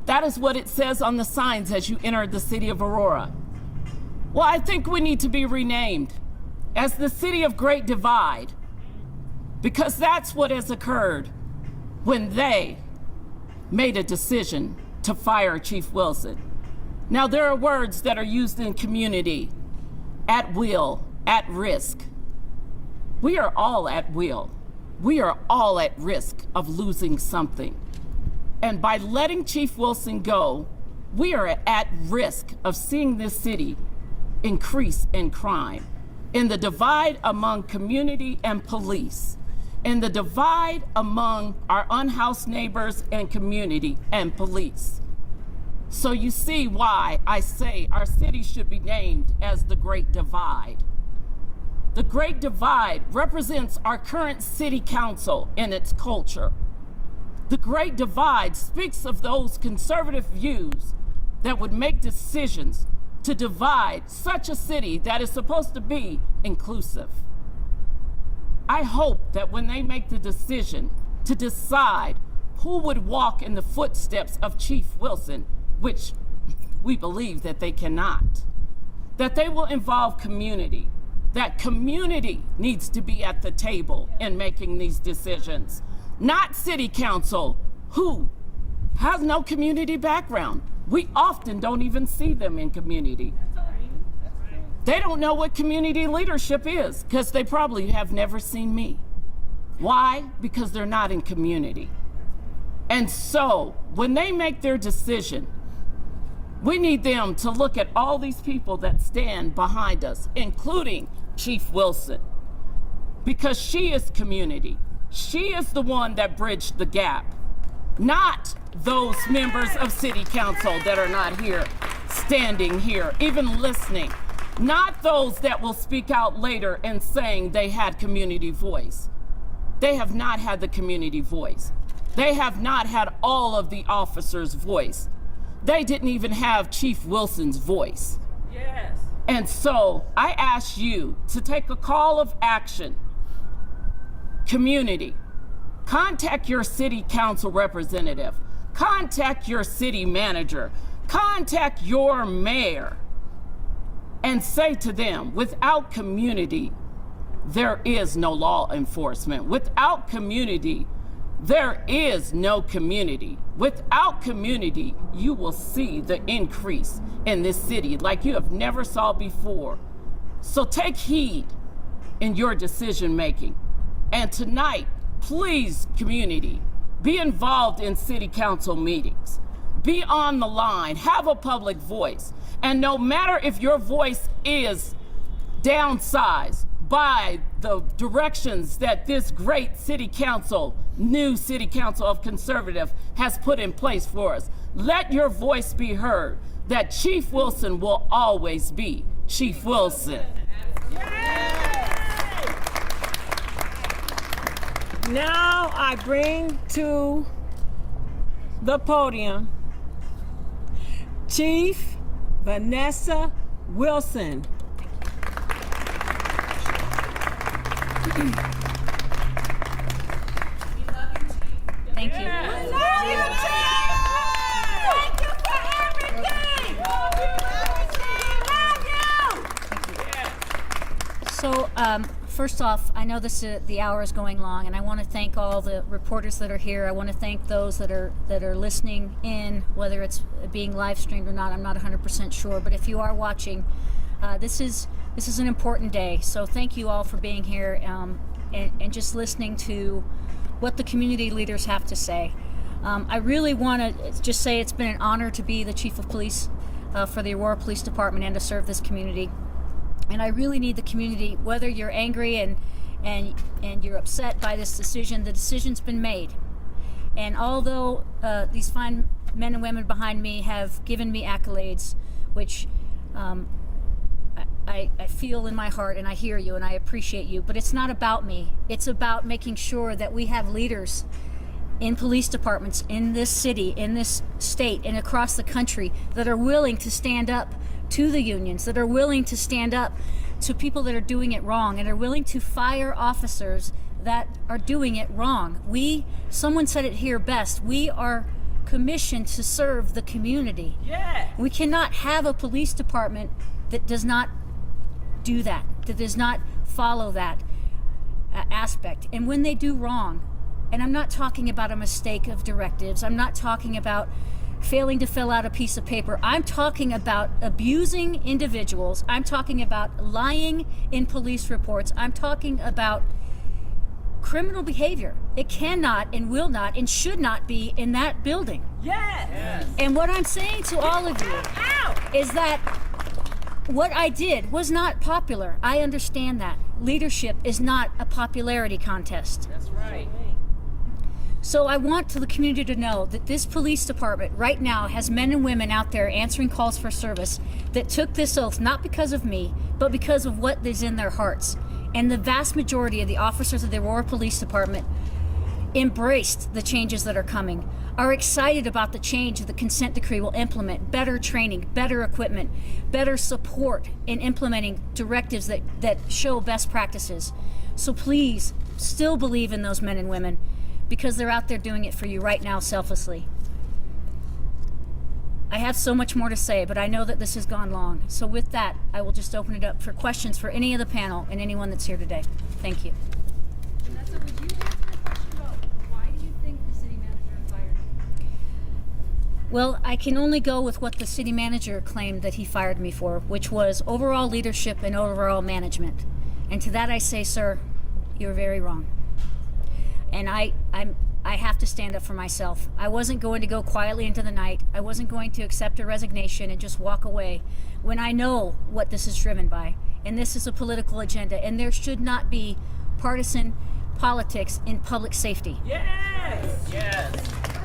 N: That is what it says on the signs as you enter the city of Aurora. Well, I think we need to be renamed as the city of Great Divide, because that's what has occurred when they made a decision to fire Chief Wilson. Now, there are words that are used in community: at will, at risk. We are all at will. We are all at risk of losing something. And by letting Chief Wilson go, we are at risk of seeing this city increase in crime, in the divide among community and police, in the divide among our unhoused neighbors and community and police. So you see why I say our city should be named as the Great Divide. The Great Divide represents our current city council and its culture. The Great Divide speaks of those conservative views that would make decisions to divide such a city that is supposed to be inclusive. I hope that when they make the decision to decide who would walk in the footsteps of Chief Wilson, which we believe that they cannot, that they will involve community, that community needs to be at the table in making these decisions, not city council, who has no community background. We often don't even see them in community. They don't know what community leadership is because they probably have never seen me. Why? Because they're not in community. And so when they make their decision, we need them to look at all these people that stand behind us, including Chief Wilson, because she is community. She is the one that bridged the gap, not those members of city council that are not here, standing here, even listening, not those that will speak out later and saying they had community voice. They have not had the community voice. They have not had all of the officers' voice. They didn't even have Chief Wilson's voice. Yes. And so I ask you to take a call of action. Community, contact your city council representative, contact your city manager, contact your mayor, and say to them, without community, there is no law enforcement. Without community, there is no community. Without community, you will see the increase in this city like you have never saw before. So take heed in your decision making. And tonight, please, community, be involved in city council meetings. Be on the line, have a public voice. And no matter if your voice is downsized by the directions that this great city council, new city council of conservative, has put in place for us, let your voice be heard that Chief Wilson will always be Chief Wilson.
E: Now I bring to the podium Chief Vanessa Wilson.
O: Thank you.
E: We love you, Chief! Thank you for everything! We love you!
O: So, first off, I know the hour is going long, and I want to thank all the reporters that are here. I want to thank those that are listening in, whether it's being live streamed or not. I'm not 100% sure, but if you are watching, this is an important day. So thank you all for being here and just listening to what the community leaders have to say. I really want to just say it's been an honor to be the Chief of Police for the Aurora Police Department and to serve this community. And I really need the community, whether you're angry and you're upset by this decision, the decision's been made. And although these fine men and women behind me have given me accolades, which I feel in my heart, and I hear you and I appreciate you, but it's not about me. It's about making sure that we have leaders in police departments in this city, in this state, and across the country that are willing to stand up to the unions, that are willing to stand up to people that are doing it wrong, and are willing to fire officers that are doing it wrong. Someone said it here best, we are commissioned to serve the community. Yeah. We cannot have a police department that does not do that does not follow that aspect. And when they do wrong, and I'm not talking about a mistake of directives, I'm not talking about failing to fill out a piece of paper, I'm talking about abusing individuals, I'm talking about lying in police reports, I'm talking about criminal behavior. It cannot and will not and should not be in that building.
E: Yes.
O: And what I'm saying to all of you is that what I did was not popular. I understand that. Leadership is not a popularity contest.
N: That's right.
O: So I want the community to know that this police department right now has men and women out there answering calls for service that took this oath not because of me, but because of what is in their hearts. And the vast majority of the officers of the Aurora Police Department embraced the changes that are coming, are excited about the change the consent decree will implement, better training, better equipment, better support in implementing directives that show best practices. So please still believe in those men and women, because they're out there doing it for you right now selflessly. I have so much more to say, but I know that this has gone long. So with that, I will just open it up for questions for any of the panel and anyone that's here today. Thank you.
P: Vanessa, would you answer the question about why do you think the city manager fired you?
O: Well, I can only go with what the city manager claimed that he fired me for, which was overall leadership and overall management. And to that I say, sir, you're very wrong. And I have to stand up for myself. I wasn't going to go quietly into the night. I wasn't going to accept a resignation and just walk away when I know what this is driven by. And this is a political agenda, and there should not be partisan politics in public safety.
N: Yes! Yes!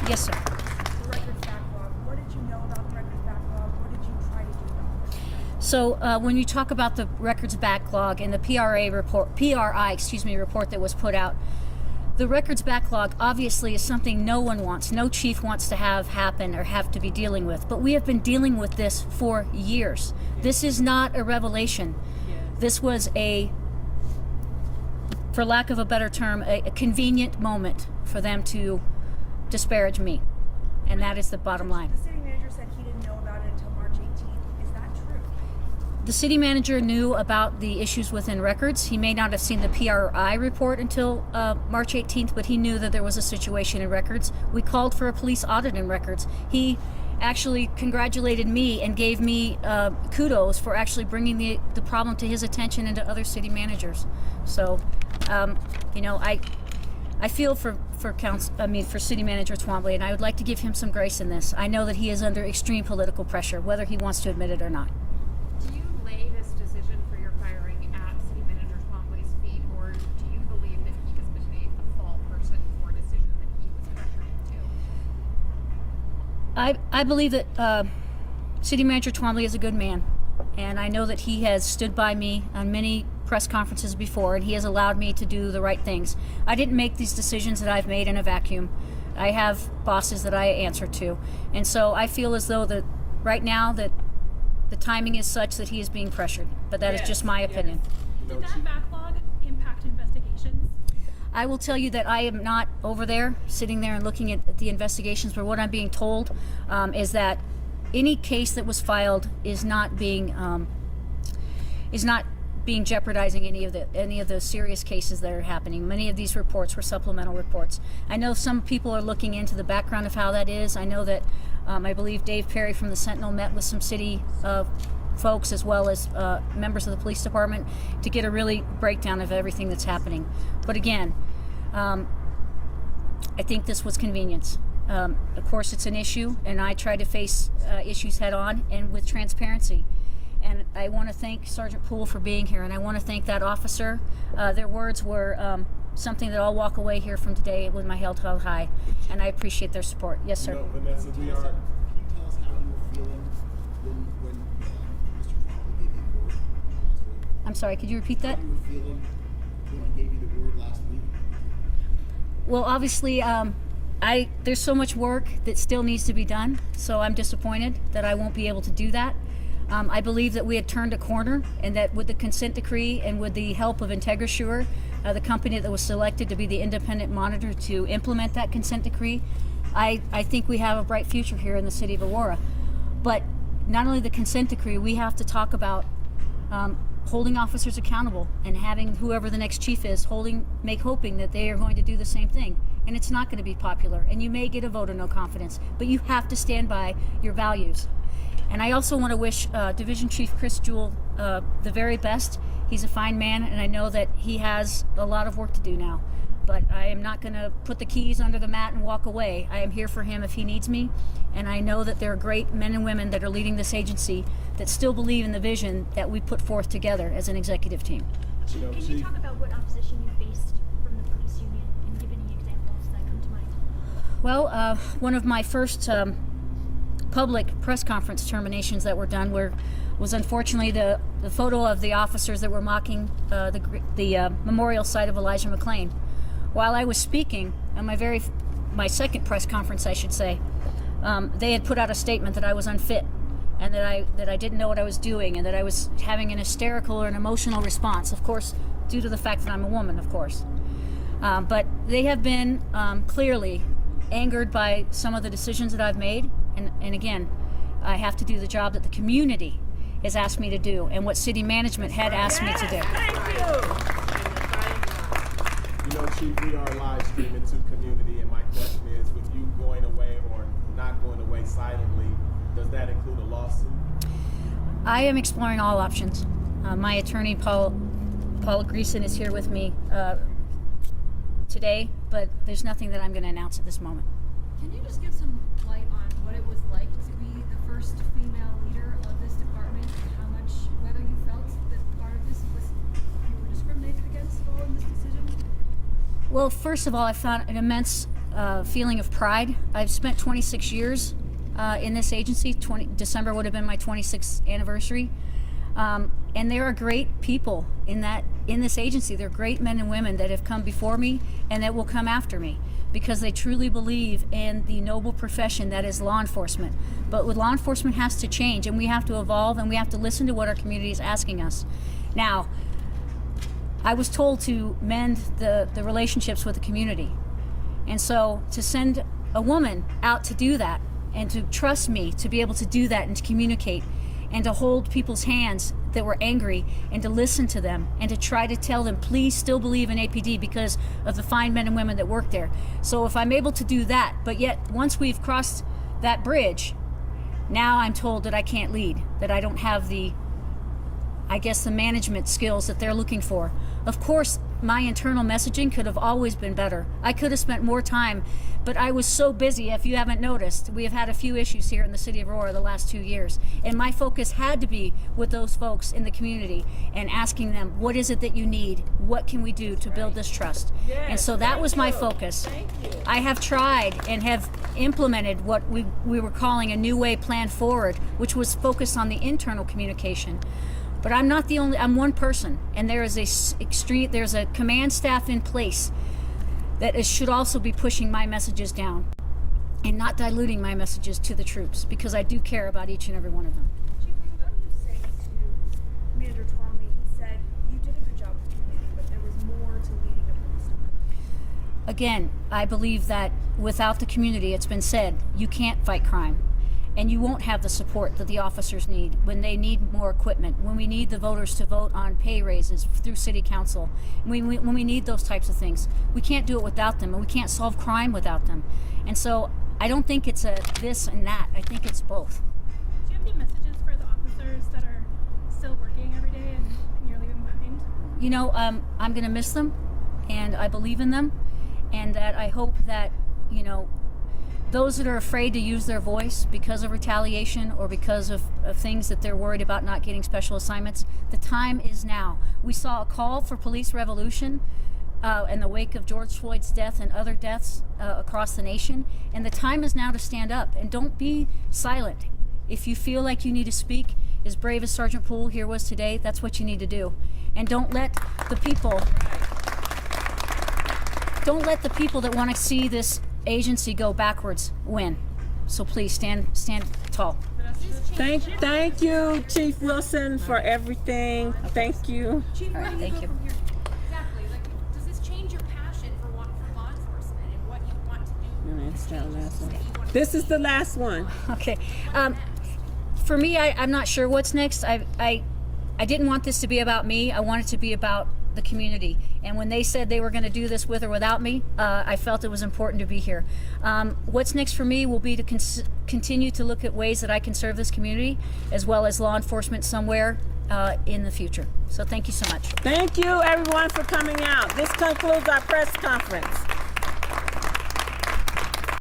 O: Yes, sir.
P: The records backlog. What did you know about the records backlog? What did you try to do about it?
O: So when you talk about the records backlog and the PRI report that was put out, the records backlog obviously is something no one wants, no chief wants to have happen or have to be dealing with. But we have been dealing with this for years. This is not a revelation. This was for lack of a better term, a convenient moment for them to disparage me. And that is the bottom line.
P: The city manager said he didn't know about it until March 18th. Is that true?
O: The city manager knew about the issues within records. He may not have seen the PRI report until March 18th, but he knew that there was a situation in records. We called for a police audit in records. He actually congratulated me and gave me kudos for actually bringing the problem to his attention and to other city managers. So, I feel for City Manager Twombly, and I would like to give him some grace in this. I know that he is under extreme political pressure, whether he wants to admit it or not.
P: Do you lay this decision for your firing at City Manager Twombly's feet, or do you believe that he has been made the fall person for a decision that he was pressured into?
O: I believe that City Manager Twombly is a good man, and I know that he has stood by me on many press conferences before, and he has allowed me to do the right things. I didn't make these decisions that I've made in a vacuum. I have bosses that I answer to, and so I feel as though that right now that the timing is such that he is being pressured, but that is just my opinion.
P: Did that backlog impact investigations?
O: I will tell you that I am not over there, sitting there and looking at the investigations, but what I'm being told is that any case that was filed is not being jeopardizing any of the serious cases that are happening. Many of these reports were supplemental reports. I know some people are looking into the background of how that is. I know that I believe Dave Perry from the Sentinel met with some city folks as well as members of the police department to get a really breakdown of everything that's happening. But again, I think this was convenience. Of course, it's an issue, and I try to face issues head on and with transparency. And I want to thank Sergeant Poole for being here, and I want to thank that officer. Their words were something that I'll walk away here from today with my head held high, and I appreciate their support. Yes, sir.
B: Vanessa, can you tell us how you were feeling when Mr. Twombly gave you the word last week?
O: I'm sorry, could you repeat that?
B: How you were feeling when he gave you the word last week?
O: Well, obviously, there's so much work that still needs to be done, so I'm disappointed that I won't be able to do that. I believe that we had turned a corner, and that with the consent decree and with the help of IntegraSure, the company that was selected to be the independent monitor to implement that consent decree, I think we have a bright future here in the city of Aurora. But not only the consent decree, we have to talk about holding officers accountable and having whoever the next chief is hoping that they are going to do the same thing. And it's not going to be popular, and you may get a vote of no confidence, but you have to stand by your values. And I also want to wish Division Chief Chris Jewell the very best. He's a fine man, and I know that he has a lot of work to do now. But I am not going to put the keys under the mat and walk away. I am here for him if he needs me. And I know that there are great men and women that are leading this agency that still believe in the vision that we put forth together as an executive team.
Q: Can you talk about what opposition you faced from the police union and give any examples that come to mind?
O: Well, one of my first public press conference terminations that were done was unfortunately the photo of the officers that were mocking the memorial site of Elijah McClain. While I was speaking on my second press conference, I should say, they had put out a statement that I was unfit and that I didn't know what I was doing and that I was having an hysterical or an emotional response, of course, due to the fact that I'm a woman, of course. But they have been clearly angered by some of the decisions that I've made. And again, I have to do the job that the community has asked me to do and what city management had asked me to do.
R: Thank you. You know, Chief, we are live streaming to community, and my question is, with you going away or not going away silently, does that include a lawsuit?
O: I am exploring all options. My attorney, Paula Greason, is here with me today, but there's nothing that I'm going to announce at this moment.
Q: Can you just give some light on what it was like to be the first female leader of this department and how much, whether you felt that part of this was you were discriminated against at all in this decision?
O: Well, first of all, I found an immense feeling of pride. I've spent 26 years in this agency. December would have been my 26th anniversary. And there are great people in this agency. There are great men and women that have come before me and that will come after me because they truly believe in the noble profession that is law enforcement. But law enforcement has to change, and we have to evolve, and we have to listen to what our community is asking us. Now, I was told to mend the relationships with the community. And so to send a woman out to do that and to trust me to be able to do that and to communicate and to hold people's hands that were angry and to listen to them and to try to tell them, please still believe in APD because of the fine men and women that work there. So if I'm able to do that, but yet once we've crossed that bridge, now I'm told that I can't lead, that I don't have the management skills that they're looking for. Of course, my internal messaging could have always been better. I could have spent more time, but I was so busy. If you haven't noticed, we have had a few issues here in the city of Aurora the last 2 years. And my focus had to be with those folks in the community and asking them, what is it that you need? What can we do to build this trust? And so that was my focus. I have tried and have implemented what we were calling a new way plan forward, which was focused on the internal communication. But I'm not the only, I'm one person, and there's a command staff in place that should also be pushing my messages down and not diluting my messages to the troops, because I do care about each and every one of them.
Q: Chief, what do you say to Manager Twombly? He said you did a good job with the community, but there was more to leading a police department.
O: Again, I believe that without the community, it's been said, you can't fight crime. And you won't have the support that the officers need when they need more equipment, when we need the voters to vote on pay raises through city council, when we need those types of things. We can't do it without them, and we can't solve crime without them. And so I don't think it's a this and that. I think it's both.
Q: Do you have any messages for the officers that are still working every day and you're leaving behind?
O: You know, I'm going to miss them, and I believe in them, and that I hope that, you know, those that are afraid to use their voice because of retaliation or because of things that they're worried about not getting special assignments, the time is now. We saw a call for police revolution in the wake of George Floyd's death and other deaths across the nation, and the time is now to stand up, and don't be silent. If you feel like you need to speak, as brave as Sergeant Poole here was today, that's what you need to do. And don't let the people that want to see this agency go backwards win. So please stand tall.
E: Thank you, Chief Wilson, for everything. Thank you.
Q: Chief,
O: all right, thank you.
Q: From here? Exactly. Like, does this change your passion for law enforcement and what you want to do?
E: This is the last one.
O: Okay. For me, I'm not sure what's next. I didn't want this to be about me. I want it to be about the community. And when they said they were going to do this with or without me, I felt it was important to be here. What's next for me will be to continue to look at ways that I can serve this community, as well as law enforcement somewhere in the future. So thank you so much.
E: Thank you, everyone, for coming out. This concludes our press conference.